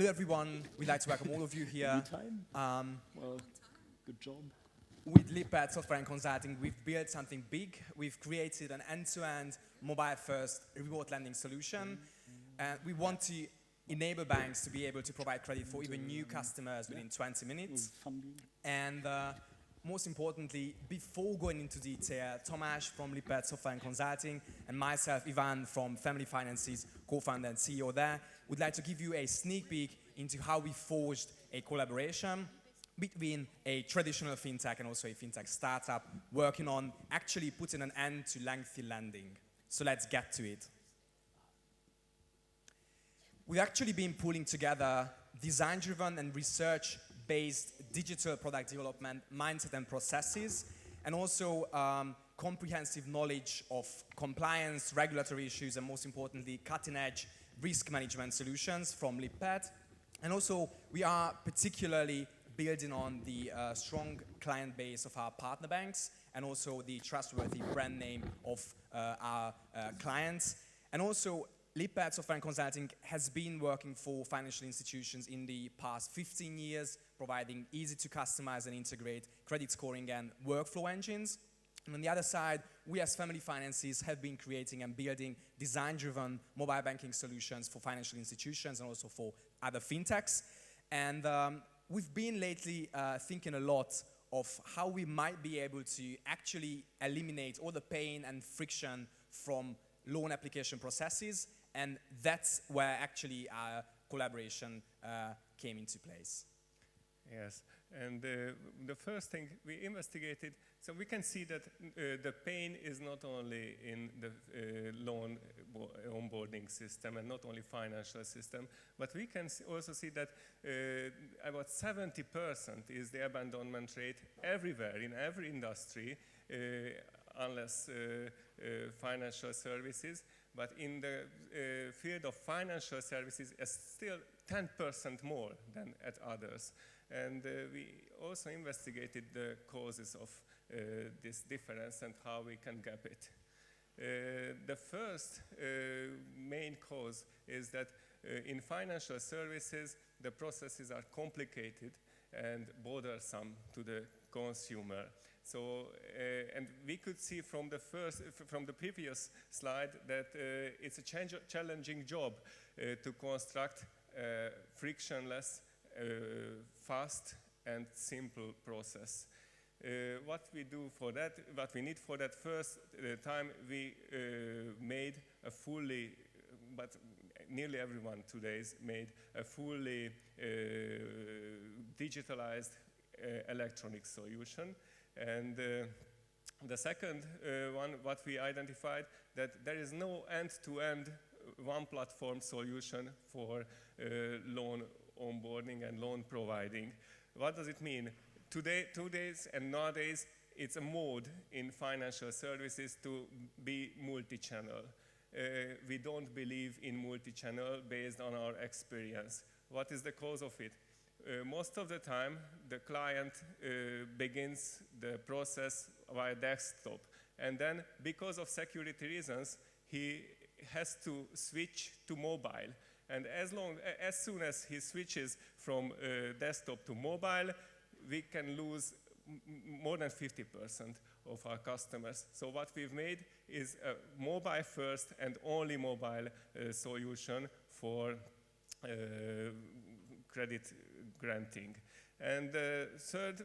Hello everyone, we'd like to welcome all of you here. Well, good job. With Lippert Software and Consulting, we've built something big. We've created an end-to-end mobile-first reward lending solution. And we want to enable banks to be able to provide credit for even new customers within 20 minutes. And most importantly, before going into detail, Tamas from Lippert Software and Consulting and myself, Ivan from Family Finance's co-founder and CEO there, would like to give you a sneak peek into how we forged a collaboration between a traditional fintech and also a fintech startup working on actually putting an end to lengthy lending. So let's get to it. We've actually been pulling together design-driven and research-based digital product development mindset and processes, and also comprehensive knowledge of compliance, regulatory issues, and most importantly, cutting-edge risk management solutions from Lippert. And also, we are particularly building on the strong client base of our partner banks and also the trustworthy brand name of our clients. And also, Lippert Software and Consulting has been working for financial institutions in the past 15 years, providing easy to customize and integrate credit scoring and workflow engines. And on the other side, we as Family Finances have been creating and building design-driven mobile banking solutions for financial institutions and also for other fintechs. And we've been lately thinking a lot of how we might be able to actually eliminate all the pain and friction from loan application processes, and that's where actually our collaboration came into place. Yes, and the first thing we investigated, so we can see that the pain is not only in the loan onboarding system and not only financial system, but we can also see that about 70% is the abandonment rate everywhere, in every industry, unless financial services. But in the field of financial services, it's still 10% more than at others. And we also investigated the causes of this difference and how we can gap it. The first main cause is that in financial services, the processes are complicated and bothersome to the consumer. So, and we could see from the previous slide that it's a challenging job to construct frictionless, fast and simple process. What we do for that, what we need for that first time, we made a fully, but nearly everyone today made a fully digitalized electronic solution. And the second one, what we identified, that there is no end-to-end one platform solution for loan onboarding and loan providing. What does it mean? Today's and nowadays, it's a mode in financial services to be multi-channel. We don't believe in multi-channel based on our experience. What is the cause of it? Most of the time, the client begins the process via desktop. And then, because of security reasons, he has to switch to mobile. And as soon as he switches from desktop to mobile, we can lose more than 50% of our customers. So what we've made is a mobile-first and only mobile solution for credit granting. And the third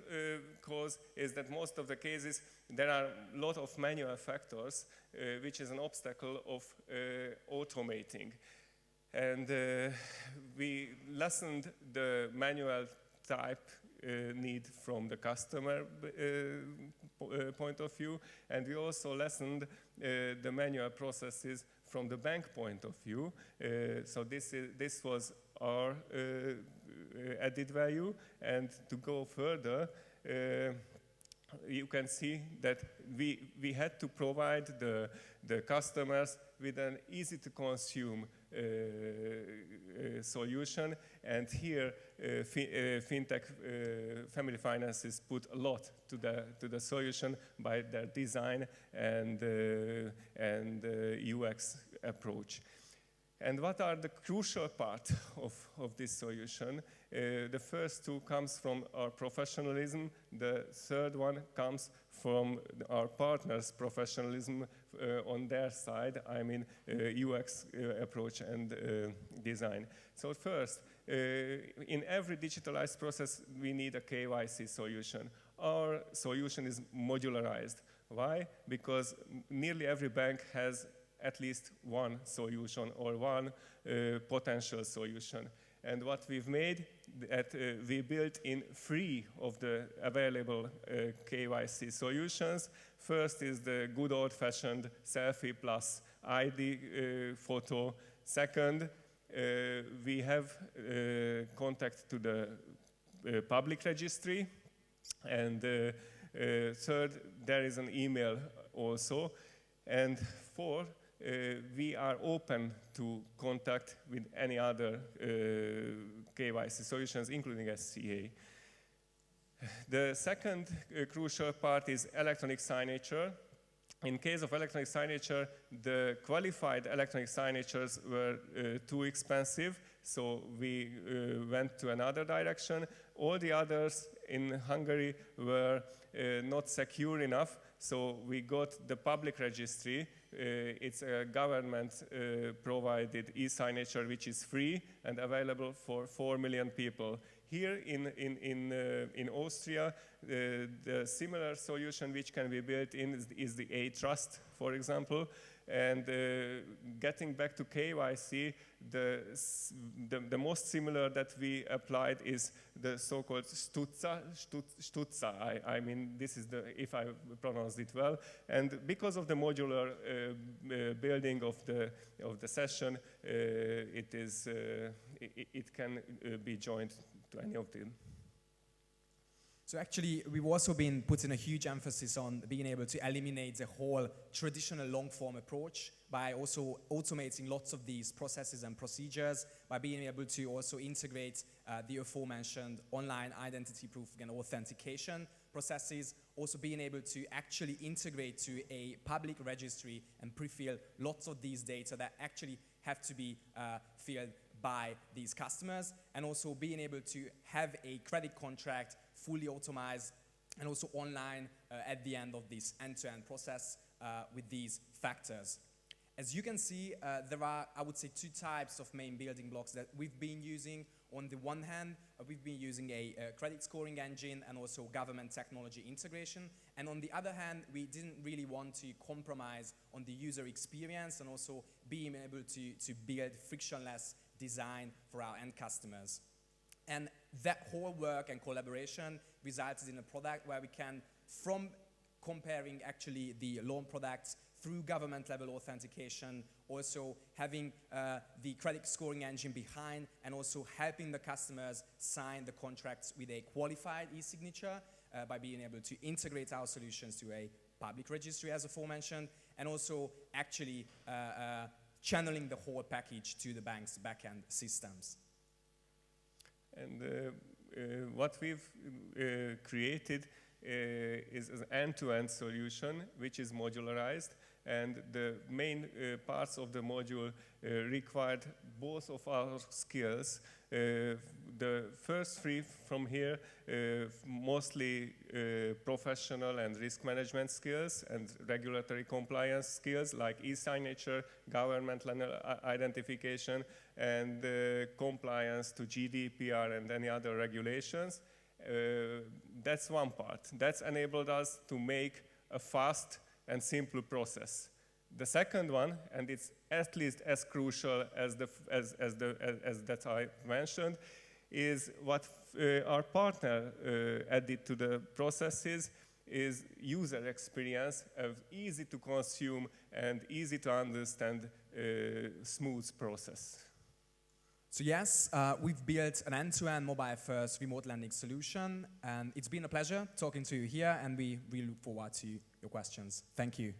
cause is that most of the cases there are a lot of manual factors, which is an obstacle of automating. And we lessened the manual type need from the customer point of view, and we also lessened the manual processes from the bank point of view. So this was our added value. And to go further, you can see that we had to provide the customers with an easy to consume solution, and here fintech Family Finances put a lot to the solution by their design and UX approach. And what are the crucial part of this solution? The first two comes from our professionalism. The third one comes from our partners' professionalism on their side, I mean UX approach and design. So first, in every digitalized process, we need a KYC solution. Our solution is modularized. Why? Because nearly every bank has at least one solution or one potential solution. And what we've made, that we built in 3 of the available KYC solutions. First is the good old-fashioned selfie plus ID photo. Second, we have contact to the public registry. And third, there is an email also. And fourth, we are open to contact with any other KYC solutions, including SCA. The second crucial part is electronic signature. In case of electronic signature, the qualified electronic signatures were too expensive, so we went to another direction. All the others in Hungary were not secure enough, so we got the public registry. It's a government-provided e-signature which is free and available for 4 million people. Here in Austria, the similar solution which can be built in is the A-Trust, for example. And getting back to KYC, the most similar that we applied is the so-called Stutza. I mean, this is the, if I pronounced it well. And because of the modular building of the session, it can be joined to any of them. So actually, we've also been putting a huge emphasis on being able to eliminate the whole traditional long-form approach by also automating lots of these processes and procedures, by being able to also integrate the aforementioned online identity proof and authentication processes, also being able to actually integrate to a public registry and pre-fill lots of these data that actually have to be filled by these customers, and also being able to have a credit contract fully automized and also online at the end of this end-to-end process with these factors. As you can see, there are, I would say, 2 types of main building blocks that we've been using. On the one hand, we've been using a credit scoring engine and also government technology integration. And on the other hand, we didn't really want to compromise on the user experience and also being able to build frictionless design for our end customers. And that whole work and collaboration resulted in a product where we can, from comparing actually the loan products through government level authentication, also having the credit scoring engine behind, and also helping the customers sign the contracts with a qualified e-signature by being able to integrate our solutions to a public registry as aforementioned, and also actually channeling the whole package to the bank's backend systems. And what we've created is an end-to-end solution which is modularized, and the main parts of the module required both of our skills. The first 3 from here, mostly professional and risk management skills and regulatory compliance skills like e-signature, governmental identification, and compliance to GDPR and any other regulations. That's one part. That's enabled us to make a fast and simple process. The second one, and it's at least as crucial as that I mentioned, is what our partner added to the processes is user experience of easy to consume and easy to understand smooth process. So yes, we've built an end-to-end mobile-first remote lending solution, and it's been a pleasure talking to you here, and we really look forward to your questions. Thank you.